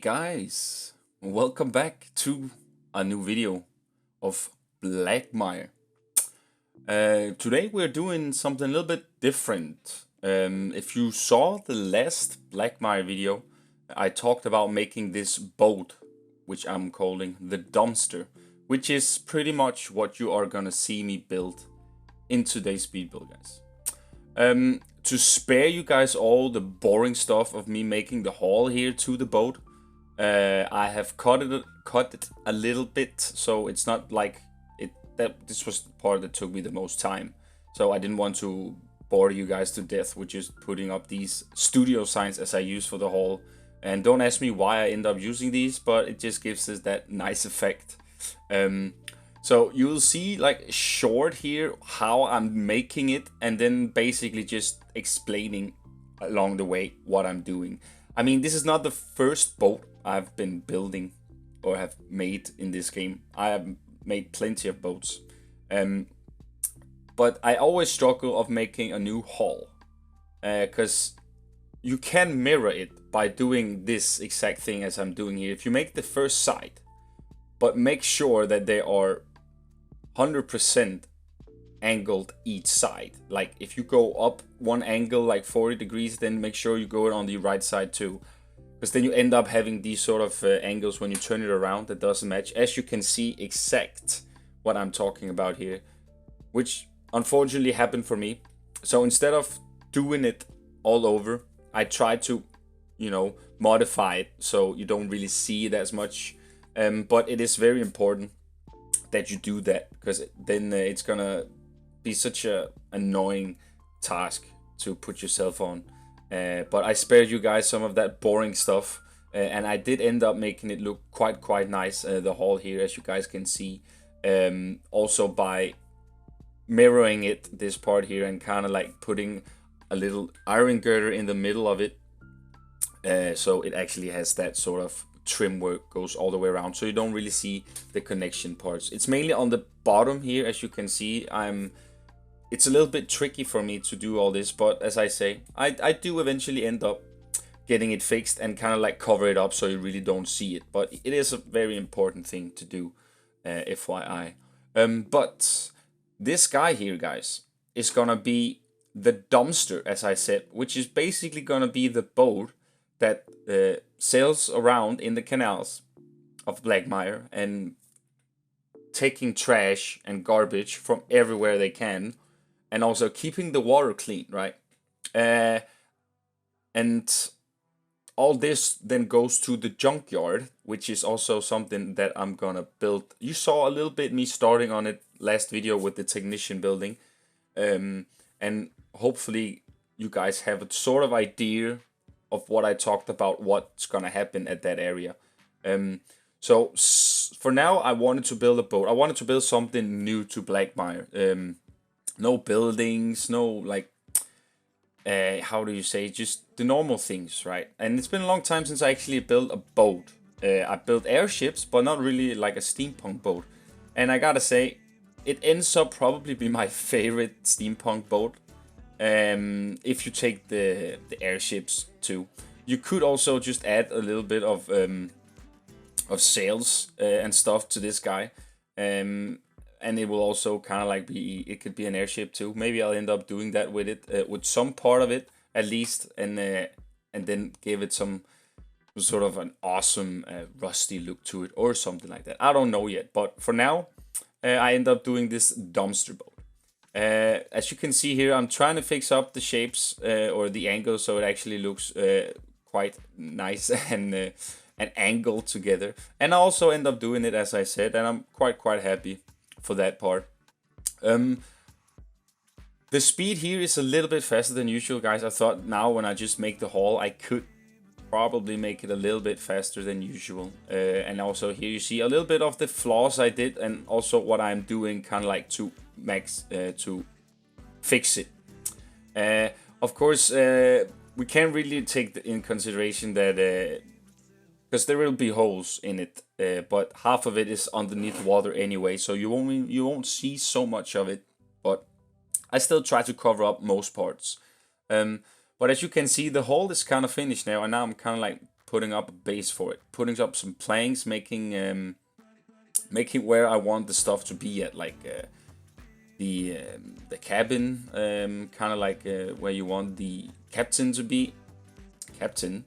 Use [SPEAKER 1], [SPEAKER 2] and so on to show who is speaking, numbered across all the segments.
[SPEAKER 1] Guys, welcome back to a new video of Blackmire. Today we're doing something a little bit different. If you saw the last Blackmire video, I talked about making this boat, which I'm calling the dumpster, which is pretty much what you are gonna see me build in today's speed build, guys. To spare you guys all the boring stuff of me making the haul here to the boat, I have cut it a little bit, so it's not like this was the part that took me the most time. So I didn't want to bore you guys to death with just putting up these studio signs as I use for the haul. And don't ask me why I end up using these, but it just gives us that nice effect. So you'll see like short here how I'm making it, and then basically just explaining along the way what I'm doing. I mean, this is not the first boat I've been building or have made in this game. I have made plenty of boats. But I always struggle of making a new hull. Because you can mirror it by doing this exact thing as I'm doing here. If you make the first side, but make sure that they are 100% angled each side. Like if you go up one angle like 40 degrees, then make sure you go on the right side too, because then you end up having these sort of angles when you turn it around that doesn't match. As you can see, exact what I'm talking about here, which unfortunately happened for me. So instead of doing it all over, I try to, you know, modify it so you don't really see it as much. But it is very important that you do that, because then it's gonna be such a annoying task to put yourself on. But I spared you guys some of that boring stuff, and I did end up making it look quite nice, the haul here, as you guys can see. Also by mirroring it, this part here, and kind of like putting a little iron girder in the middle of it, so it actually has that sort of trim work goes all the way around, so you don't really see the connection parts. It's mainly on the bottom here, as you can see. It's a little bit tricky for me to do all this, but as I say, I do eventually end up getting it fixed and kind of like cover it up so you really don't see it. But it is a very important thing to do, FYI. But this guy here, guys, is gonna be the dumpster, as I said, which is basically gonna be the boat that sails around in the canals of Blackmire and taking trash and garbage from everywhere they can, and also keeping the water clean, right? And all this then goes to the junkyard, which is also something that I'm gonna build. You saw a little bit me starting on it last video with the technician building, and hopefully you guys have a sort of idea of what I talked about, what's gonna happen at that area. So for now, I wanted to build a boat. I wanted to build something new to Blackmire. No buildings, no like, how do you say, just the normal things, right? And it's been a long time since I actually built a boat. I built airships, but not really like a steampunk boat. And I gotta say, it ends up probably be my favorite steampunk boat. If you take the airships too. You could also just add a little bit of sails and stuff to this guy, and it will also kind of like be, it could be an airship too. Maybe I'll end up doing that with it, with some part of it at least, and then give it some sort of an awesome rusty look to it or something like that. I don't know yet, but for now I end up doing this dumpster boat. As you can see here, I'm trying to fix up the shapes or the angles so it actually looks quite nice and angled together. And I also end up doing it, as I said, and I'm quite happy for that part. The speed here is a little bit faster than usual, guys. I thought now when I just make the haul, I could probably make it a little bit faster than usual. And also here you see a little bit of the flaws I did, and also what I'm doing kind of like to to fix it. Of course, we can't really take in consideration that because there will be holes in it, but half of it is underneath water anyway, so you won't see so much of it. But I still try to cover up most parts. But as you can see, the hull is kind of finished now, and now I'm kind of like putting up a base for it, putting up some planks, making where I want the stuff to be at, like the cabin, kind of like where you want the captain to be. Captain,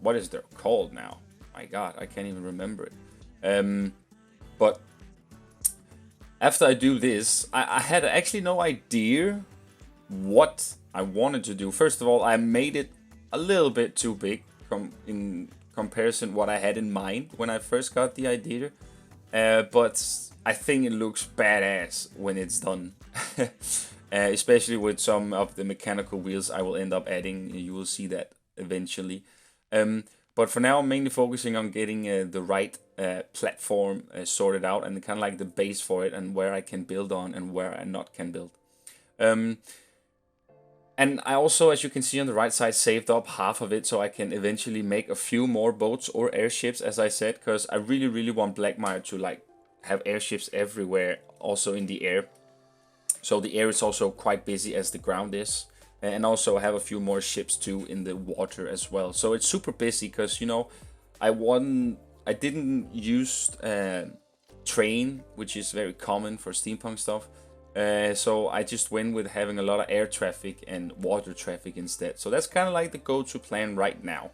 [SPEAKER 1] what is there called now? My God, I can't even remember it. But after I do this, I had actually no idea what I wanted to do. First of all, I made it a little bit too big in comparison what I had in mind when I first got the idea. But I think it looks badass when it's done. Especially with some of the mechanical wheels I will end up adding. You will see that eventually. But for now, I'm mainly focusing on getting the right platform sorted out, and kind of like the base for it, and where I can build on and where I not can build. And I also, as you can see on the right side, saved up half of it so I can eventually make a few more boats or airships, as I said, because I really, really want Blackmire to like have airships everywhere, also in the air. So the air is also quite busy as the ground is. And also have a few more ships too in the water as well. So it's super busy because, you know, I didn't use train, which is very common for steampunk stuff. So I just went with having a lot of air traffic and water traffic instead. So that's kind of like the go-to plan right now.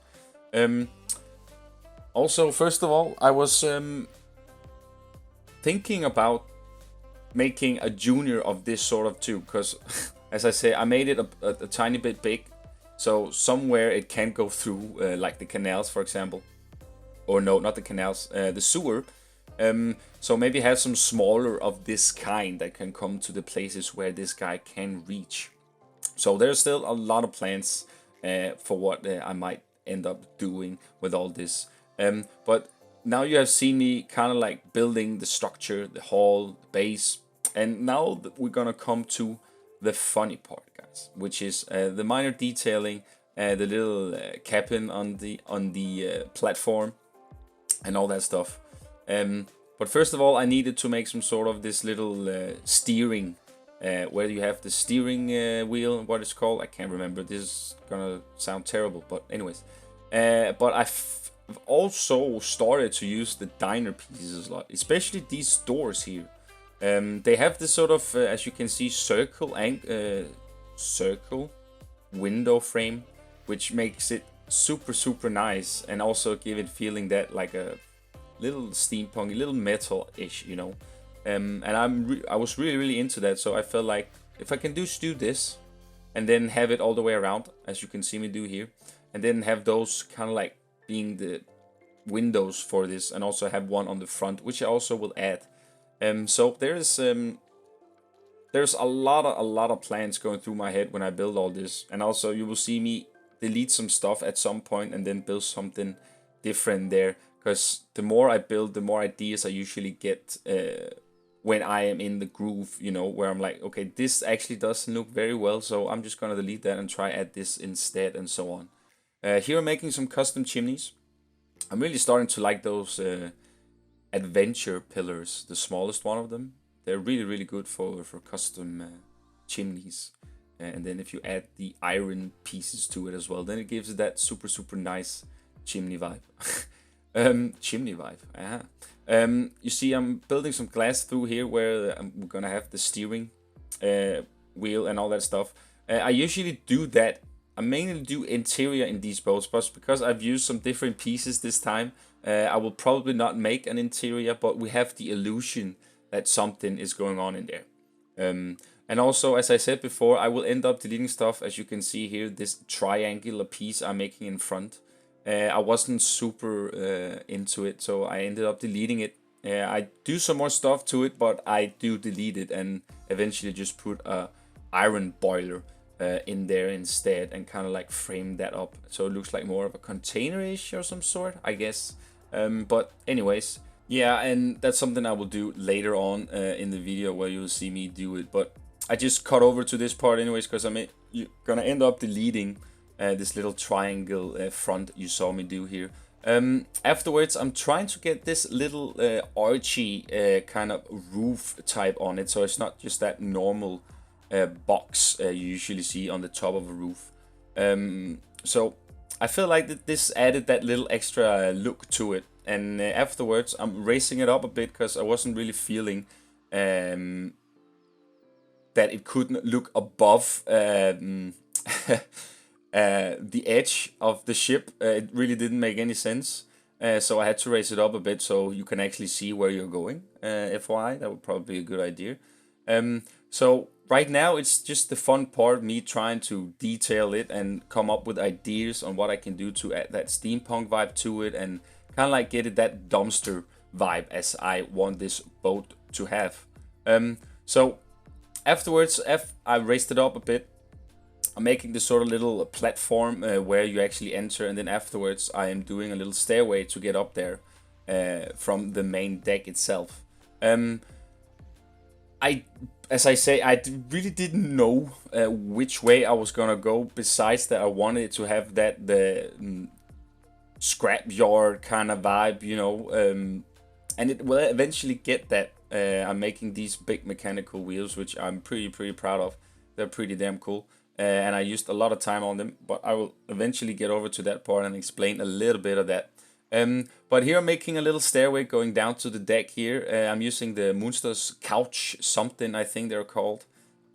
[SPEAKER 1] Also, first of all, I was thinking about making a junior of this sort of too, because as I say, I made it a tiny bit big, so somewhere it can go through, like the canals, for example. Or no, not the canals, the sewer. So maybe have some smaller of this kind that can come to the places where this guy can reach. So there's still a lot of plans for what I might end up doing with all this. But now you have seen me kind of like building the structure, the hall, the base. And now we're gonna come to the funny part, guys, which is the minor detailing, the little cabin on the platform, and all that stuff. But first of all, I needed to make some sort of this little steering, where you have the steering wheel, what it's called, I can't remember. This is gonna sound terrible, but anyways. But I've also started to use the diner pieces a lot, especially these doors here. They have this sort of, as you can see, circle window frame, which makes it super nice, and also give it feeling that like a little steampunk, a little metal-ish, you know. And I was really into that, so I felt like if I can do this, and then have it all the way around, as you can see me do here, and then have those kind of like being the windows for this, and also have one on the front, which I also will add. So there's a lot of plans going through my head when I build all this, and also you will see me delete some stuff at some point and then build something different there, because the more I build, the more ideas I usually get when I am in the groove, you know, where I'm like, okay, this actually doesn't look very well, so I'm just gonna delete that and try add this instead, and so on. Here I'm making some custom chimneys. I'm really starting to like those adventure pillars, the smallest one of them. They're really good for custom chimneys. And then if you add the iron pieces to it as well, then it gives it that super nice chimney vibe. Chimney vibe. You see, I'm building some glass through here where we're gonna have the steering wheel and all that stuff. I usually do that. I mainly do interior in these boats, but because I've used some different pieces this time, I will probably not make an interior, but we have the illusion that something is going on in there. And also, as I said before, I will end up deleting stuff. As you can see here, this triangular piece I'm making in front. I wasn't super into it, so I ended up deleting it. I do some more stuff to it, but I do delete it and eventually just put a iron boiler in there instead, and kind of like frame that up so it looks like more of a container-ish or some sort, I guess. But anyways, yeah, and that's something I will do later on in the video where you'll see me do it. But I just cut over to this part anyways, because you're gonna end up deleting this little triangle front you saw me do here. Afterwards, I'm trying to get this little archy kind of roof type on it, so it's not just that normal box you usually see on the top of a roof. So I feel like that this added that little extra look to it. And afterwards, I'm raising it up a bit because I wasn't really feeling that it couldn't look above the edge of the ship. It really didn't make any sense. So I had to raise it up a bit so you can actually see where you're going. FYI, that would probably be a good idea. So right now it's just the fun part, me trying to detail it and come up with ideas on what I can do to add that steampunk vibe to it and kind of like get it that dumpster vibe as I want this boat to have. So afterwards, I raised it up a bit. I'm making this sort of little platform where you actually enter, and then afterwards I am doing a little stairway to get up there from the main deck itself. As I say, I really didn't know which way I was gonna go. Besides that, I wanted to have that the scrapyard kind of vibe, you know, and it will eventually get that. I'm making these big mechanical wheels, which I'm pretty proud of. They're pretty damn cool. And I used a lot of time on them, but I will eventually get over to that part and explain a little bit of that. But here I'm making a little stairway going down to the deck here. I'm using the Munsters couch something, I think they're called,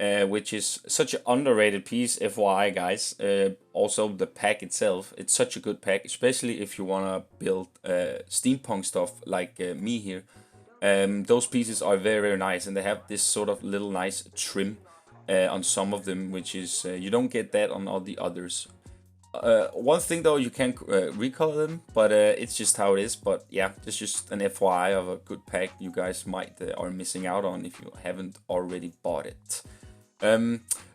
[SPEAKER 1] which is such an underrated piece, FYI guys. Also the pack itself, it's such a good pack, especially if you want to build steampunk stuff like me here. Those pieces are very nice, and they have this sort of little nice trim on some of them, which is you don't get that on all the others. One thing though, you can recolor them, but it's just how it is. But yeah, it's just an FYI of a good pack you guys might are missing out on if you haven't already bought it.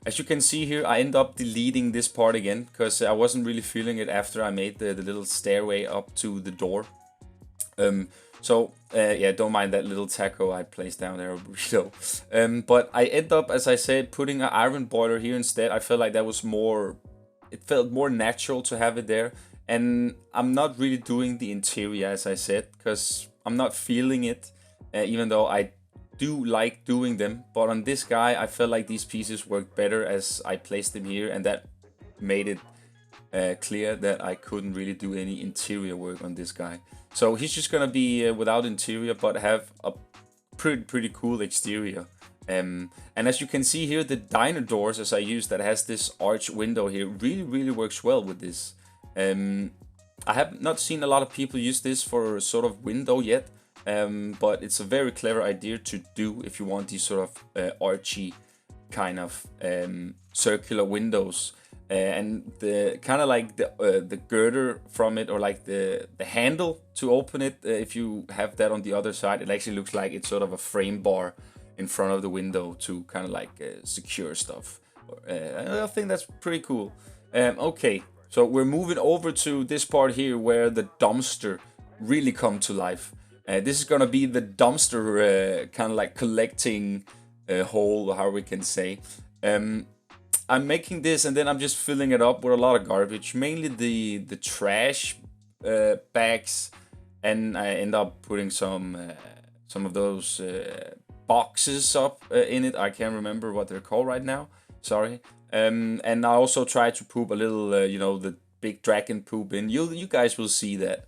[SPEAKER 1] As you can see here, I end up deleting this part again because I wasn't really feeling it after I made the little stairway up to the door. So yeah, don't mind that little taco I placed down there, burrito. But I end up, as I said, putting an iron boiler here instead. I felt like that was more, it felt more natural to have it there. And I'm not really doing the interior, as I said, because I'm not feeling it, even though I do like doing them. But on this guy, I felt like these pieces worked better as I placed them here, and that made it clear that I couldn't really do any interior work on this guy. So he's just gonna be without interior, but have a pretty cool exterior. And as you can see here, the diner doors, as I used, that has this arch window here, really works well with this. I have not seen a lot of people use this for a sort of window yet, but it's a very clever idea to do if you want these sort of archy kind of circular windows. And the kind of like the girder from it, or like the handle to open it, if you have that on the other side, it actually looks like it's sort of a frame bar in front of the window to kind of like secure stuff. I think that's pretty cool. Okay, so we're moving over to this part here where the dumpster really come to life. This is gonna be the dumpster kind of like collecting hole, or how we can say. I'm making this and then I'm just filling it up with a lot of garbage, mainly the trash bags, and I end up putting some of those boxes up in it. I can't remember what they're called right now, sorry. And I also try to poop a little, you know, the big dragon poop in. You guys will see that,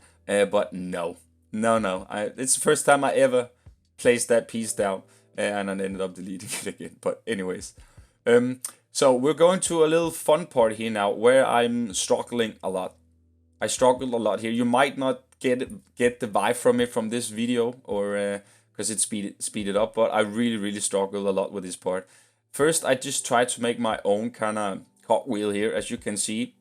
[SPEAKER 1] but no. It's the first time I ever placed that piece down, and I ended up deleting it again. But anyways, so we're going to a little fun part here now, where I'm struggling a lot. I struggled a lot here. You might not get the vibe from it from this video, or because it's speeded up, but I really struggled a lot with this part. First, I just tried to make my own kind of cogwheel here, as you can see,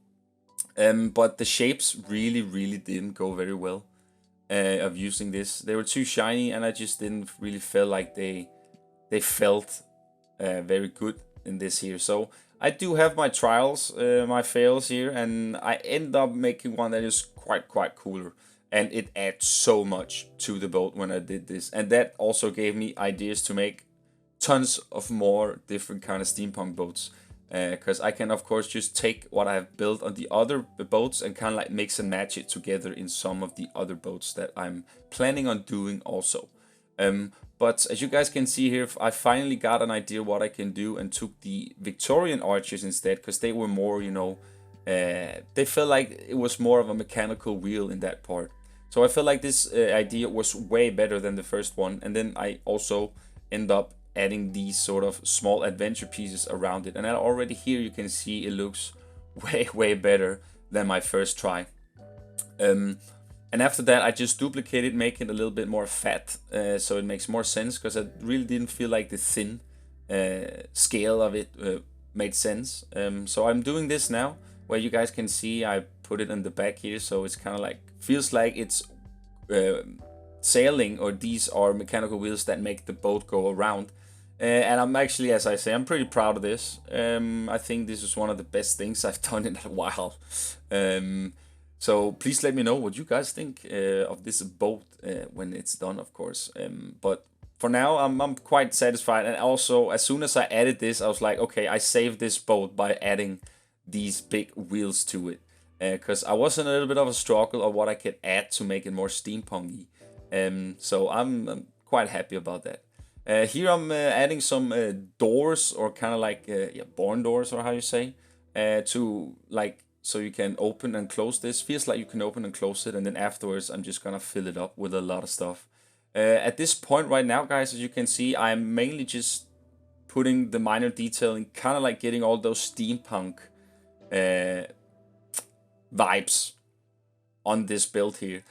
[SPEAKER 1] but the shapes really didn't go very well of using this. They were too shiny, and I just didn't really feel like they felt very good in this here. So I do have my trials, my fails here, and I end up making one that is quite cooler, and it adds so much to the boat when I did this. And that also gave me ideas to make tons of more different kind of steampunk boats, because I can of course just take what I have built on the other boats and kind of like mix and match it together in some of the other boats that I'm planning on doing also. But as you guys can see here, I finally got an idea what I can do, and took the Victorian arches instead, because they were more, you know, they felt like it was more of a mechanical wheel in that part. So I felt like this idea was way better than the first one. And then I also end up adding these sort of small adventure pieces around it. And already here you can see it looks way better than my first try. And after that, I just duplicated, make it a little bit more fat, so it makes more sense, because I really didn't feel like the thin scale of it made sense. So I'm doing this now, where you guys can see I put it in the back here, so it's kind of like, feels like it's sailing, or these are mechanical wheels that make the boat go around. And I'm actually, as I say, I'm pretty proud of this. I think this is one of the best things I've done in a while. So please let me know what you guys think of this boat when it's done, of course. But for now, I'm quite satisfied. And also, as soon as I added this, I was like, okay, I saved this boat by adding these big wheels to it. Because I was in a little bit of a struggle of what I could add to make it more steampunky. So I'm quite happy about that. Here I'm adding some doors, or kind of like barn doors, or how you say, to like, so you can open and close this. Feels like you can open and close it, and then afterwards I'm just gonna fill it up with a lot of stuff. At this point right now, guys, as you can see, I'm mainly just putting the minor detailing, kind of like getting all those steampunk vibes on this build here.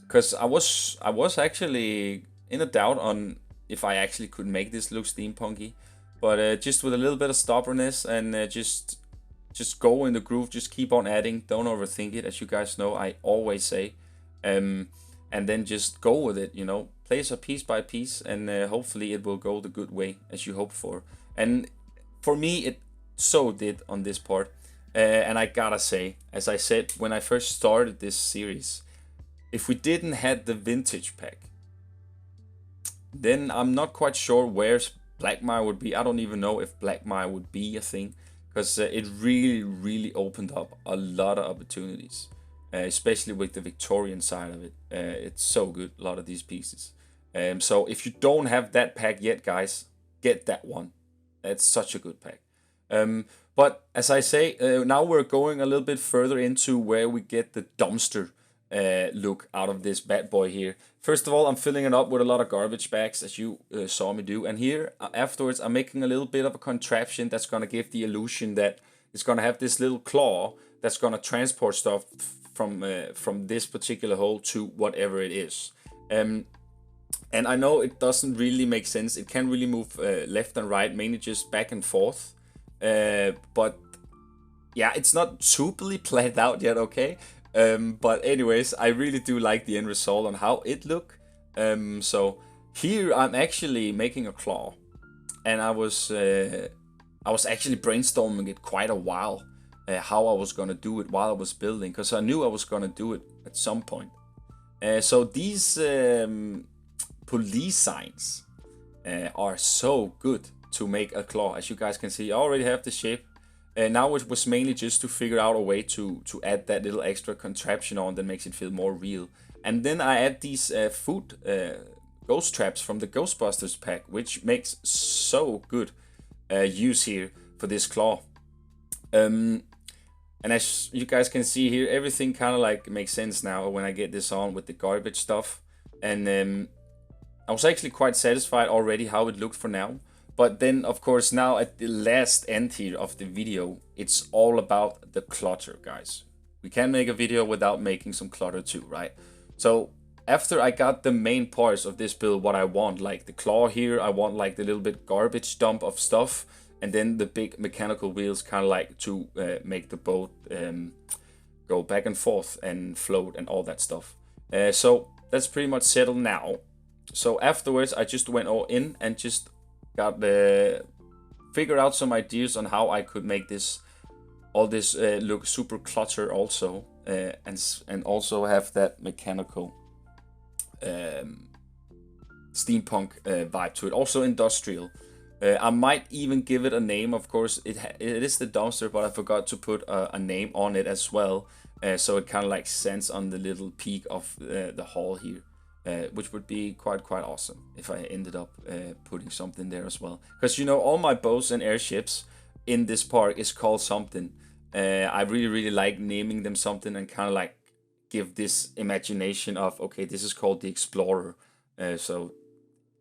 [SPEAKER 1] Because I was actually in a doubt on if I actually could make this look steampunky, but just with a little bit of stubbornness and just go in the groove, just keep on adding, don't overthink it, as you guys know I always say, and then just go with it, you know, place it piece by piece, and hopefully it will go the good way as you hope for. And for me it so did on this part, and I gotta say, as I said when I first started this series, if we didn't had the vintage pack, then I'm not quite sure where Blackmire would be. I don't even know if Blackmire would be a thing, because it really opened up a lot of opportunities, especially with the Victorian side of it. It's so good, a lot of these pieces. So if you don't have that pack yet, guys, get that one. It's such a good pack. But as I say, now we're going a little bit further into where we get the dumpster look out of this bad boy here. First of all, I'm filling it up with a lot of garbage bags, as you saw me do, and here afterwards I'm making a little bit of a contraption that's gonna give the illusion that it's gonna have this little claw that's gonna transport stuff from this particular hole to whatever it is. And I know it doesn't really make sense. It can't really move left and right, mainly just back and forth. But yeah, it's not superly planned out yet, okay? But anyways, I really do like the end result on how it look. So here I'm actually making a claw, and I was actually brainstorming it quite a while, how I was gonna do it while I was building, because I knew I was gonna do it at some point. So these police signs are so good to make a claw. As you guys can see, I already have the shape. Now it was mainly just to figure out a way to add that little extra contraption on that makes it feel more real. And then I add these food ghost traps from the Ghostbusters pack, which makes so good use here for this claw. And as you guys can see here, everything kind of like makes sense now when I get this on with the garbage stuff. And I was actually quite satisfied already how it looked for now. But then, of course, now at the last end here of the video, it's all about the clutter, guys. We can't make a video without making some clutter too, right? So after I got the main parts of this build, what I want, like the claw here, I want like the little bit garbage dump of stuff, and then the big mechanical wheels kind of like to make the boat go back and forth and float and all that stuff. So that's pretty much settled now. So afterwards, I just went all in and just got figured out some ideas on how I could make this all this look super clutter also, and also have that mechanical steampunk vibe to it, also industrial. I might even give it a name, of course. It is the dumpster, but I forgot to put a name on it as well, so it kind of like sends on the little peak of the hall here. Which would be quite awesome if I ended up putting something there as well. Because, you know, all my boats and airships in this park is called something. I really like naming them something and kind of like give this imagination of, okay, this is called the Explorer. So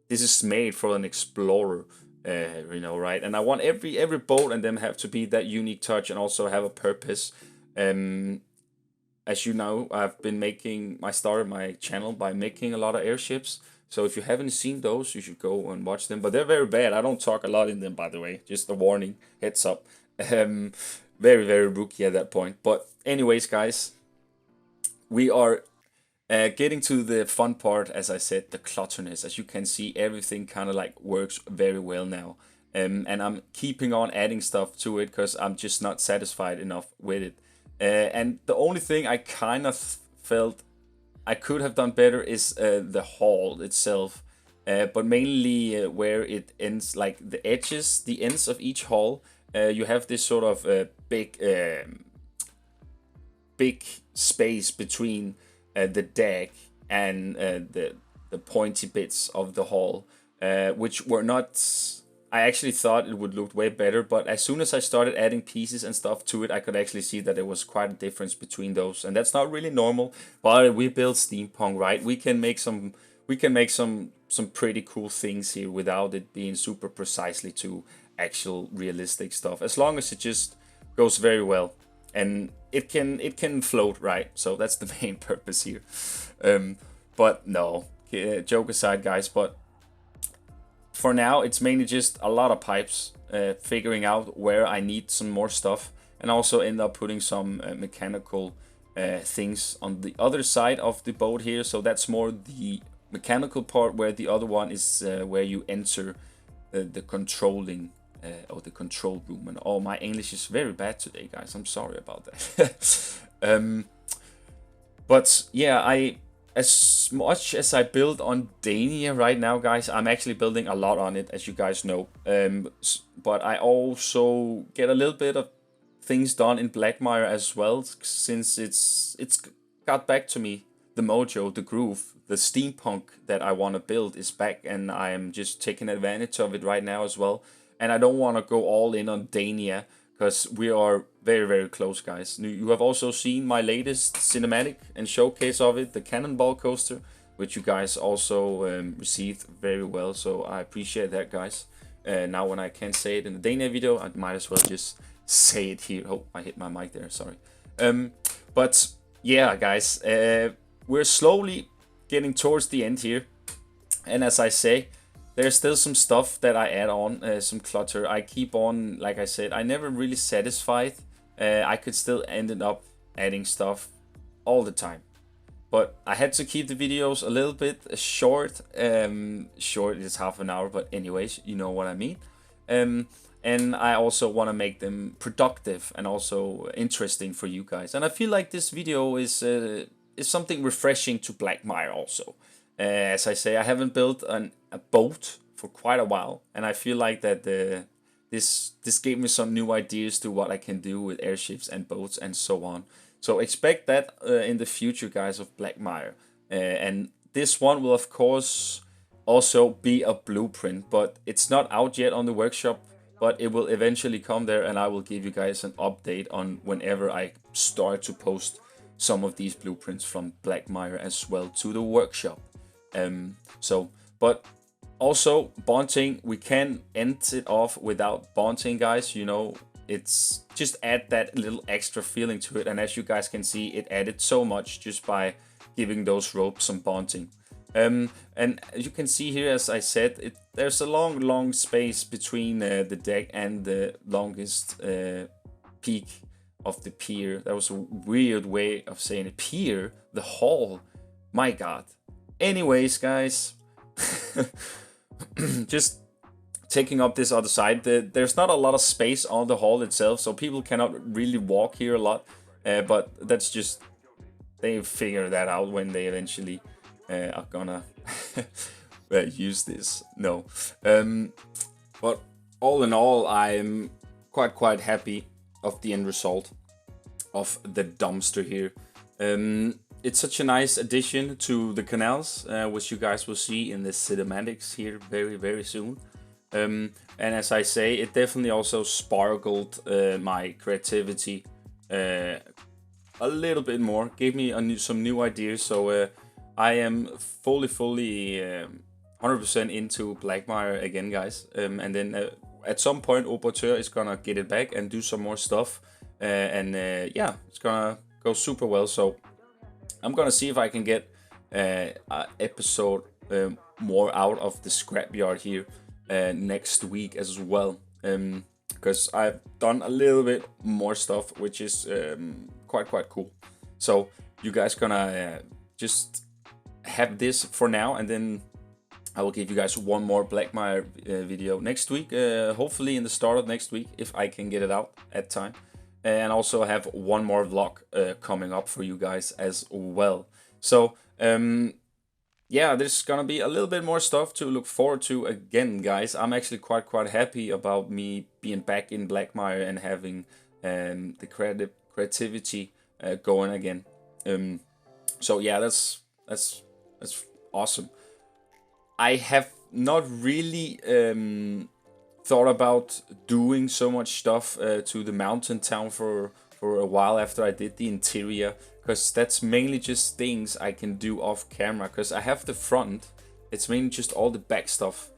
[SPEAKER 1] this is made for an explorer, you know, right? And I want every boat and them have to be that unique touch and also have a purpose. As you know, I started my channel by making a lot of airships. So if you haven't seen those, you should go and watch them. But they're very bad. I don't talk a lot in them, by the way. Just a warning, heads up. Um, very rookie at that point. But anyways, guys, we are getting to the fun part. As I said, the clutterness. As you can see, everything kind of like works very well now. And I'm keeping on adding stuff to it because I'm just not satisfied enough with it. And the only thing I kind of felt I could have done better is the hall itself, but mainly where it ends, like the edges, the ends of each hall. You have this sort of big space between the deck and the pointy bits of the hall, which were not. I actually thought it would look way better, but as soon as I started adding pieces and stuff to it, I could actually see that there was quite a difference between those, and that's not really normal. But we build steampunk, right? We can make some pretty cool things here without it being super precisely to actual realistic stuff, as long as it just goes very well and it can float, right? So that's the main purpose here. But no, joke aside, guys, but for now, it's mainly just a lot of pipes, figuring out where I need some more stuff, and also end up putting some mechanical things on the other side of the boat here. So that's more the mechanical part, where the other one is where you enter the controlling or the control room. And oh, my English is very bad today, guys. I'm sorry about that. But yeah, as much as I build on Dania right now, guys, I'm actually building a lot on it, as you guys know. But I also get a little bit of things done in Blackmire as well, since it's got back to me. The mojo, the groove, the steampunk that I want to build is back, and I am just taking advantage of it right now as well. And I don't want to go all in on Dania, because we are very close, guys. You have also seen my latest cinematic and showcase of it, the cannonball coaster, which you guys also received very well, so I appreciate that, guys. Now when I can't say it in the Dania video, I might as well just say it here. Oh, I hit my mic there, sorry. But yeah, guys, we're slowly getting towards the end here, and as I say, there's still some stuff that I add on, some clutter. I keep on, like I said, I never really satisfied. I could still end up adding stuff all the time. But I had to keep the videos a little bit short. Short is half an hour, but anyways, you know what I mean. And I also want to make them productive and also interesting for you guys. And I feel like this video is something refreshing to Blackmire also. As I say, I haven't built a boat for quite a while, and I feel like that this gave me some new ideas to what I can do with airships and boats and so on. So expect that in the future, guys, of Blackmire. And this one will, of course, also be a blueprint, but it's not out yet on the workshop, but it will eventually come there, and I will give you guys an update on whenever I start to post some of these blueprints from Blackmire as well to the workshop. But also bonding, we can end it off without bonding, guys. You know, it's just add that little extra feeling to it, and as you guys can see, it added so much just by giving those ropes some bonding. And as you can see here, as I said, there's a long space between the deck and the longest peak of the pier. That was a weird way of saying it. Pier, the hall, my god. Anyways, guys, just taking up this other side, there's not a lot of space on the hall itself, so people cannot really walk here a lot, but that's just, they figure that out when they eventually are gonna use this. No, but all in all, I'm quite happy of the end result of the dumpster here. It's such a nice addition to the canals, which you guys will see in the cinematics here very soon. And as I say, it definitely also sparkled my creativity a little bit more, gave me some new ideas. So I am fully 100% into Blackmire again, guys. And then at some point, Operateur is gonna get it back and do some more stuff. Yeah, it's gonna go super well. So I'm gonna see if I can get an episode more out of the scrapyard here next week as well. Because I've done a little bit more stuff, which is quite cool. So you guys gonna just have this for now, and then I will give you guys one more Blackmire video next week, hopefully in the start of next week, if I can get it out at time. And also have one more vlog coming up for you guys as well. So yeah, there's gonna be a little bit more stuff to look forward to again, guys. I'm actually quite happy about me being back in Blackmire and having the creativity going again. So yeah, that's awesome. I have not really thought about doing so much stuff to the mountain town for a while after I did the interior, because that's mainly just things I can do off camera, because I have the front. It's mainly just all the back stuff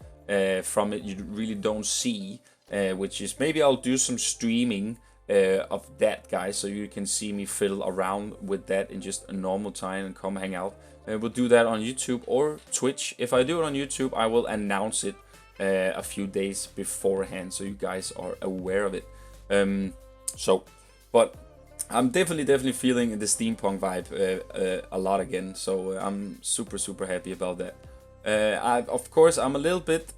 [SPEAKER 1] from it you really don't see, which is maybe I'll do some streaming of that, guys, so you can see me fiddle around with that in just a normal time and come hang out. We'll do that on YouTube or Twitch. If I do it on YouTube, I will announce it a few days beforehand, so you guys are aware of it. But I'm definitely feeling the steampunk vibe a lot again, so I'm super happy about that. Of course, I'm a little bit.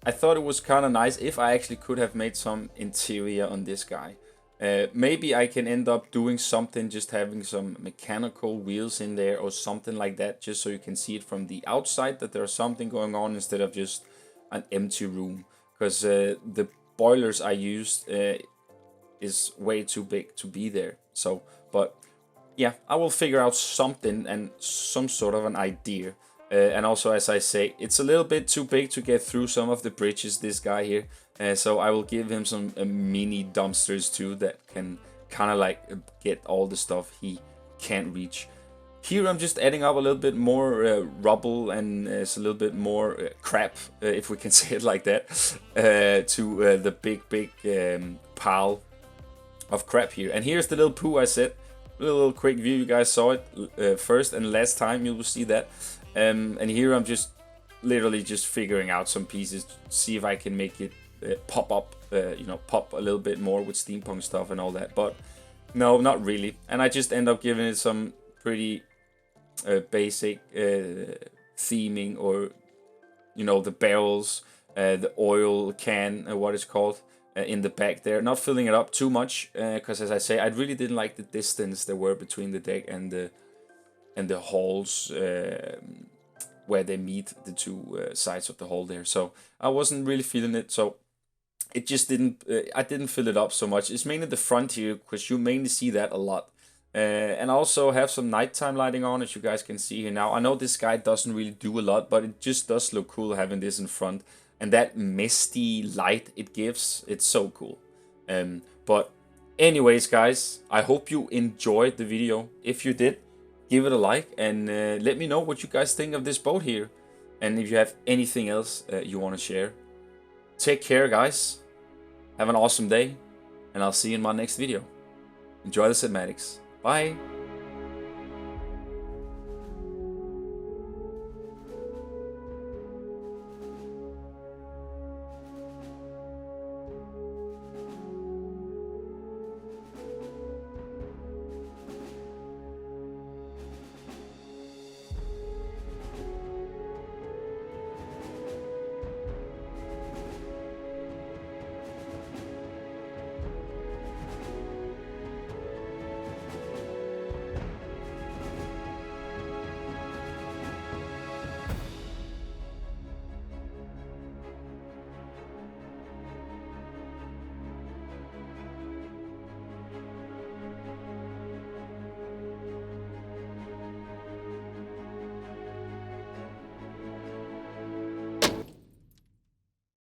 [SPEAKER 1] I thought it was kind of nice if I actually could have made some interior on this guy. Maybe I can end up doing something, just having some mechanical wheels in there or something like that, just so you can see it from the outside that there's something going on instead of just an empty room. Because the boilers I used is way too big to be there. So, but yeah, I will figure out something and some sort of an idea. And also, as I say, it's a little bit too big to get through some of the bridges, this guy here. So I will give him some mini dumpsters too that can kind of like get all the stuff he can't reach. Here I'm just adding up a little bit more rubble and it's a little bit more crap, if we can say it like that, to the big pile of crap here. And here's the little poo I said. A little quick view, you guys saw it first and last time, you will see that. And here I'm just literally just figuring out some pieces to see if I can make it pop up, pop a little bit more with steampunk stuff and all that. But no, not really. And I just end up giving it some pretty basic theming, or the barrels, the oil can, what it's called, in the back there. Not filling it up too much, because as I say, I really didn't like the distance there were between the deck and the halls where they meet the two sides of the hall there. So I wasn't really feeling it. So it just didn't. I didn't fill it up so much. It's mainly the front here, because you mainly see that a lot. And I also have some nighttime lighting on, as you guys can see here now. I know this guy doesn't really do a lot, but it just does look cool having this in front. And that misty light it gives, it's so cool. But anyways, guys, I hope you enjoyed the video. If you did, give it a like and let me know what you guys think of this boat here. And if you have anything else you want to share. Take care, guys. Have an awesome day. And I'll see you in my next video. Enjoy the cinematics. Bye.